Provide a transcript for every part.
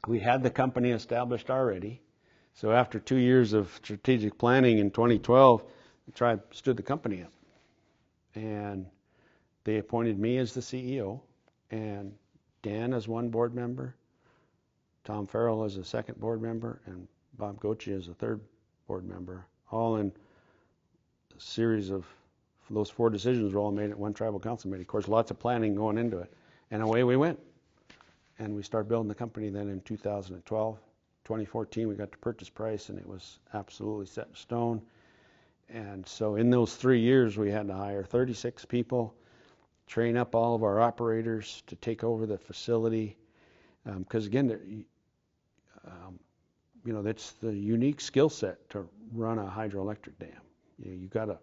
We had the company established already. So after 2 years of strategic planning in 2012, the tribe stood the company up. And they appointed me as the CEO, and Dan as one board member, Tom Farrell as a second board member, and Bob Gochi as a third board member, all in a series of, those 4 decisions were all made at one tribal council meeting. Of course, lots of planning going into it. And away we went. And we started building the company then in 2012. 2014, we got the purchase price, and it was absolutely set in stone. And so in those 3 years, we had to hire 36 people, train up all of our operators to take over the facility. Because again, that's the unique skill set to run a hydroelectric dam. You've got to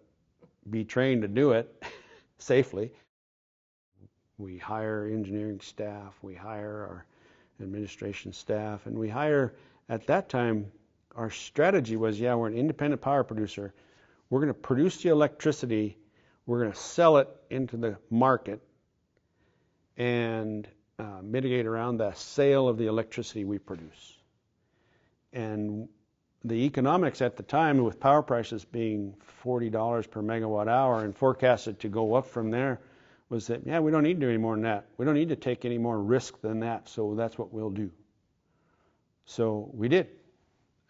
be trained to do it safely. We hire engineering staff, we hire our administration staff, and we hire, at that time, our strategy was, we're an independent power producer. We're going to produce the electricity, we're going to sell it into the market, and mitigate around the sale of the electricity we produce. And the economics at the time, with power prices being $40 per megawatt hour and forecasted to go up from there, was that, we don't need to do any more than that. We don't need to take any more risk than that, so that's what we'll do. So we did.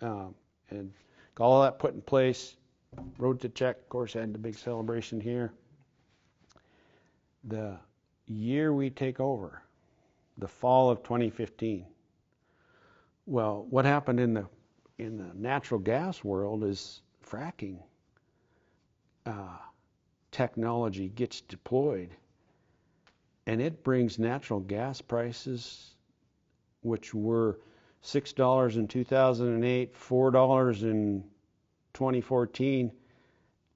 And got all that put in place, road to check, of course, had the big celebration here. The year we take over, the fall of 2015, well, what happened in the natural gas world is fracking technology gets deployed, and it brings natural gas prices, which were $6 in 2008, $4 in 2014,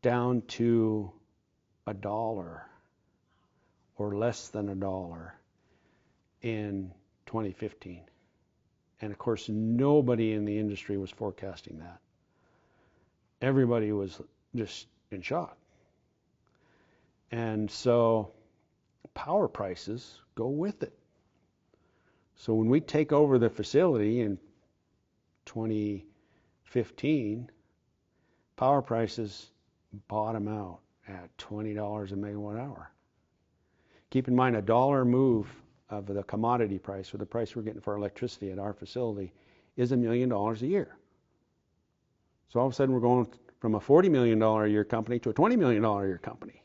down to $1 or less than $1 in 2015. And of course, nobody in the industry was forecasting that. Everybody was just in shock. And so power prices go with it. So when we take over the facility in 2015, power prices bottom out at $20 a megawatt hour. Keep in mind, $1 move of the commodity price, or the price we're getting for electricity at our facility, is $1 million a year. So all of a sudden we're going from a $40 million a year company to a $20 million a year company.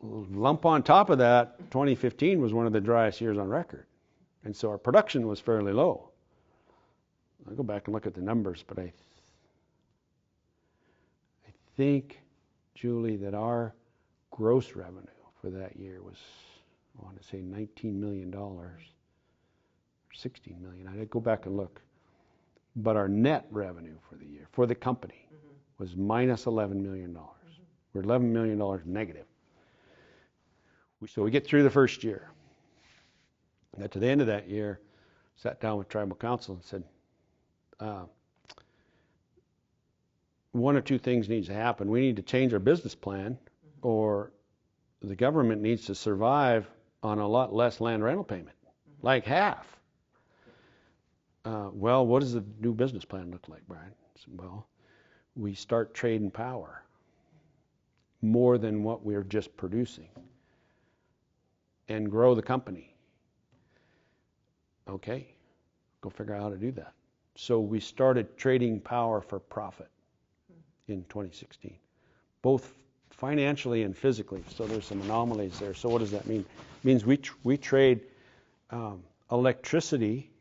Lump on top of that, 2015 was one of the driest years on record. And so our production was fairly low. I'll go back and look at the numbers, but I think, Julie, that our gross revenue for that year was, I want to say $19 million, or $16 million. I'd go back and look. But our net revenue for the year, for the company, was minus $11 million. We're $11 million negative. So we get through the first year. Got to the end of that year, sat down with tribal council and said, one or two things needs to happen. We need to change our business plan, or the government needs to survive on a lot less land rental payment, like half. Well, what does the new business plan look like, Brian? Said, well, we start trading power more than what we're just producing and grow the company. Okay, go figure out how to do that. So we started trading power for profit in 2016, both financially and physically. So there's some anomalies there. So what does that mean? It means we trade electricity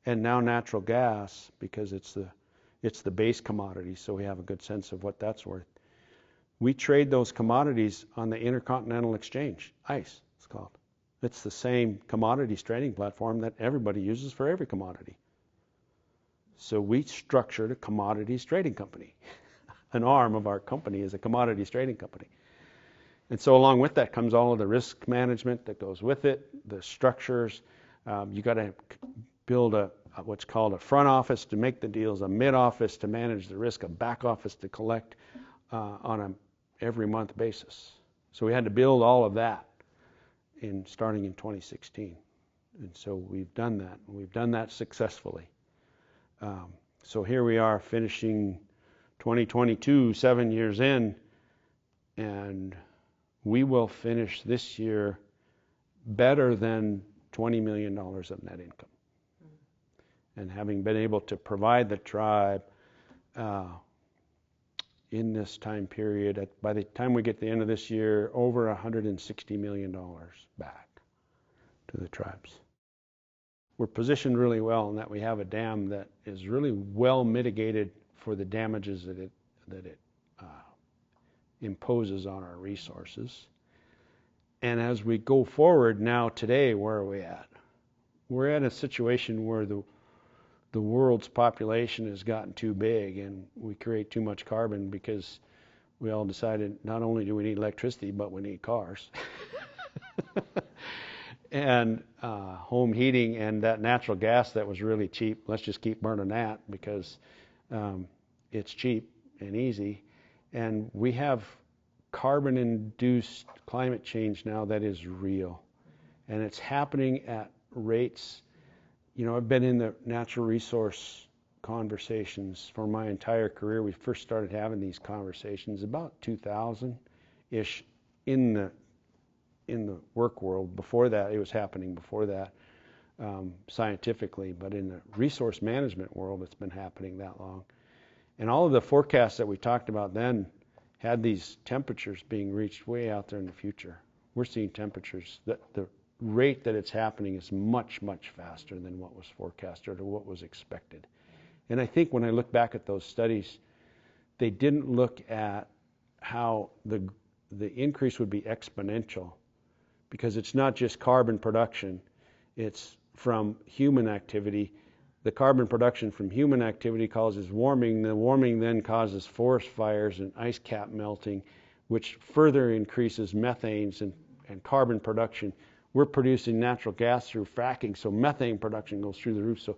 and now natural gas, because it's the base commodity, so we have a good sense of what that's worth. We trade those commodities on the Intercontinental Exchange, ICE it's called. It's the same commodities trading platform that everybody uses for every commodity. So we structured a commodities trading company. An arm of our company is a commodities trading company. And so along with that comes all of the risk management that goes with it, the structures. You got to build what's called a front office to make the deals, a mid office to manage the risk, a back office to collect on a every month basis. So we had to build all of that starting in 2016. And so we've done that. We've done that successfully. So here we are finishing 2022, 7 years in, and we will finish this year better than $20 million of net income. And having been able to provide the tribe in this time period, by the time we get to the end of this year, over $160 million back to the tribes. We're positioned really well in that we have a dam that is really well mitigated for the damages that it imposes on our resources. And as we go forward now today, where are we at? We're at a situation where the world's population has gotten too big and we create too much carbon because we all decided not only do we need electricity, but we need cars. And home heating and that natural gas that was really cheap, let's just keep burning that because it's cheap and easy. And we have carbon-induced climate change now that is real. And it's happening at rates. I've been in the natural resource conversations for my entire career. We first started having these conversations about 2000-ish in the work world. Before that, it was happening before that scientifically, but in the resource management world, it's been happening that long. And all of the forecasts that we talked about then had these temperatures being reached way out there in the future. We're seeing temperatures that the rate that it's happening is much, much faster than what was forecasted or what was expected. And I think when I look back at those studies, they didn't look at how the increase would be exponential, because it's not just carbon production, it's from human activity. The carbon production from human activity causes warming. The warming then causes forest fires and ice cap melting, which further increases methanes and carbon production. We're producing natural gas through fracking, so methane production goes through the roof. So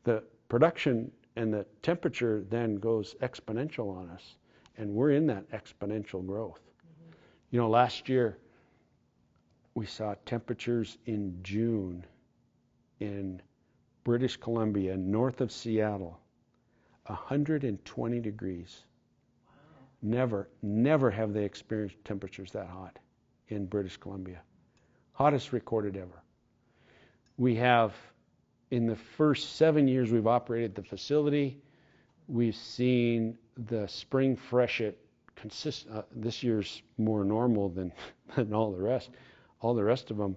the production and the temperature then goes exponential on us, and we're in that exponential growth. Last year we saw temperatures in June in British Columbia, north of Seattle, 120 degrees. Wow. Never have they experienced temperatures that hot in British Columbia. Hottest recorded ever. We have, in the first 7 years we've operated the facility, we've seen the spring freshet this year's more normal than all the rest. All the rest of them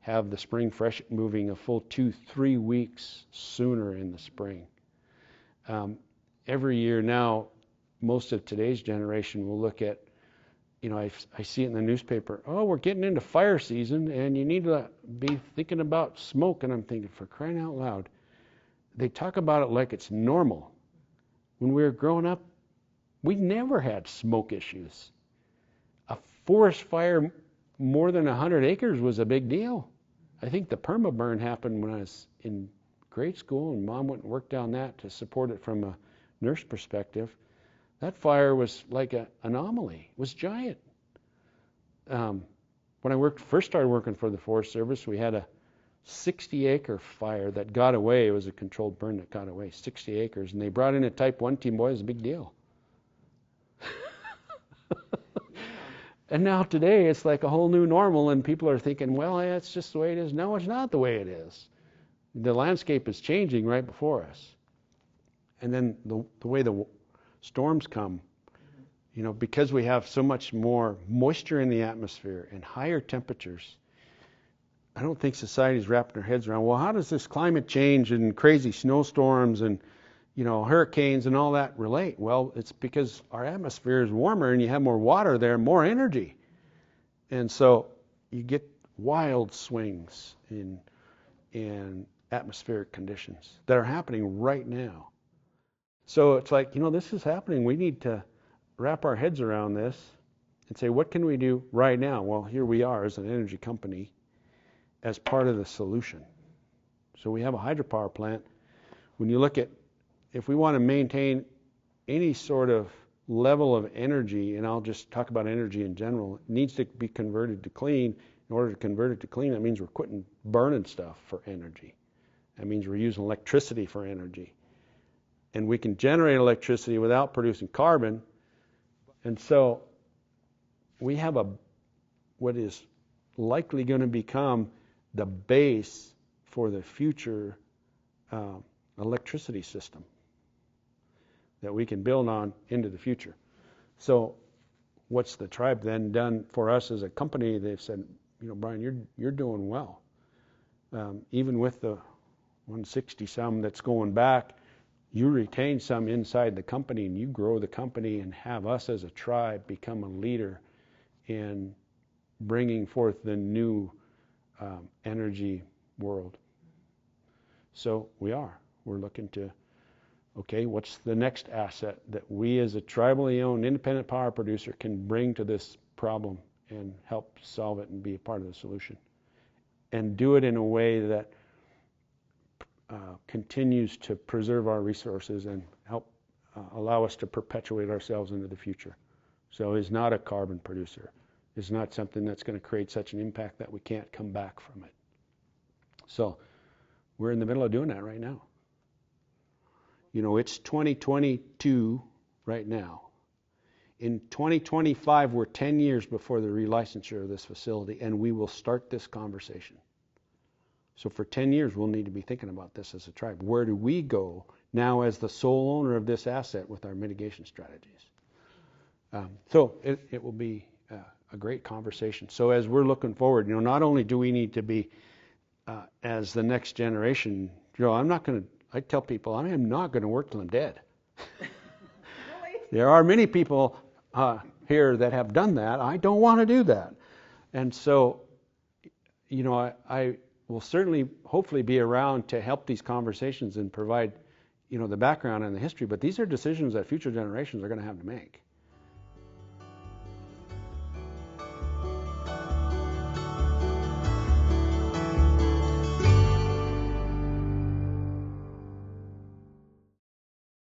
have the spring freshet moving a full 2-3 weeks sooner in the spring. Every year now, most of today's generation will look at, I see it in the newspaper, we're getting into fire season and you need to be thinking about smoke. And I'm thinking, for crying out loud, they talk about it like it's normal. When we were growing up, we never had smoke issues. A forest fire more than 100 acres was a big deal. I think the perma burn happened when I was in grade school, and Mom went and worked on that to support it from a nurse perspective. That fire was like an anomaly. It was giant. When I first started working for the Forest Service, we had a 60-acre fire that got away. It was a controlled burn that got away, 60 acres. And they brought in a Type 1 team. Boy, it was a big deal. And now today, it's like a whole new normal, and people are thinking, well, that's just the way it is. No, it's not the way it is. The landscape is changing right before us. And then the way the storms come, because we have so much more moisture in the atmosphere and higher temperatures, I don't think society's wrapping their heads around, well, how does this climate change and crazy snowstorms and hurricanes and all that relate? Well, it's because our atmosphere is warmer and you have more water there, more energy. And so you get wild swings in atmospheric conditions that are happening right now. So it's like, this is happening. We need to wrap our heads around this and say, what can we do right now? Well, here we are as an energy company as part of the solution. So we have a hydropower plant. When you look at, if we want to maintain any sort of level of energy, and I'll just talk about energy in general, it needs to be converted to clean, In order to convert it to clean, that means we're quitting burning stuff for energy. That means we're using electricity for energy. And we can generate electricity without producing carbon. And so we have what is likely going to become the base for the future electricity system that we can build on into the future. So what's the tribe then done for us as a company? They've said, Brian, you're doing well. Even with the 160 some that's going back, you retain some inside the company and you grow the company and have us as a tribe become a leader in bringing forth the new energy world. So we're looking to, okay, what's the next asset that we as a tribally owned independent power producer can bring to this problem and help solve it and be a part of the solution? And do it in a way that continues to preserve our resources and help allow us to perpetuate ourselves into the future. So is not a carbon producer. Is not something that's going to create such an impact that we can't come back from it. So we're in the middle of doing that right now. It's 2022 right now. In 2025, we're 10 years before the relicensure of this facility, and we will start this conversation. So for 10 years, we'll need to be thinking about this as a tribe. Where do we go now as the sole owner of this asset with our mitigation strategies? So it will be a great conversation. So as we're looking forward, not only do we need to be, as the next generation, I tell people, I am not going to work till I'm dead. Really? There are many people here that have done that. I don't want to do that. And so, I will certainly, hopefully be around to help these conversations and provide, the background and the history. But these are decisions that future generations are going to have to make.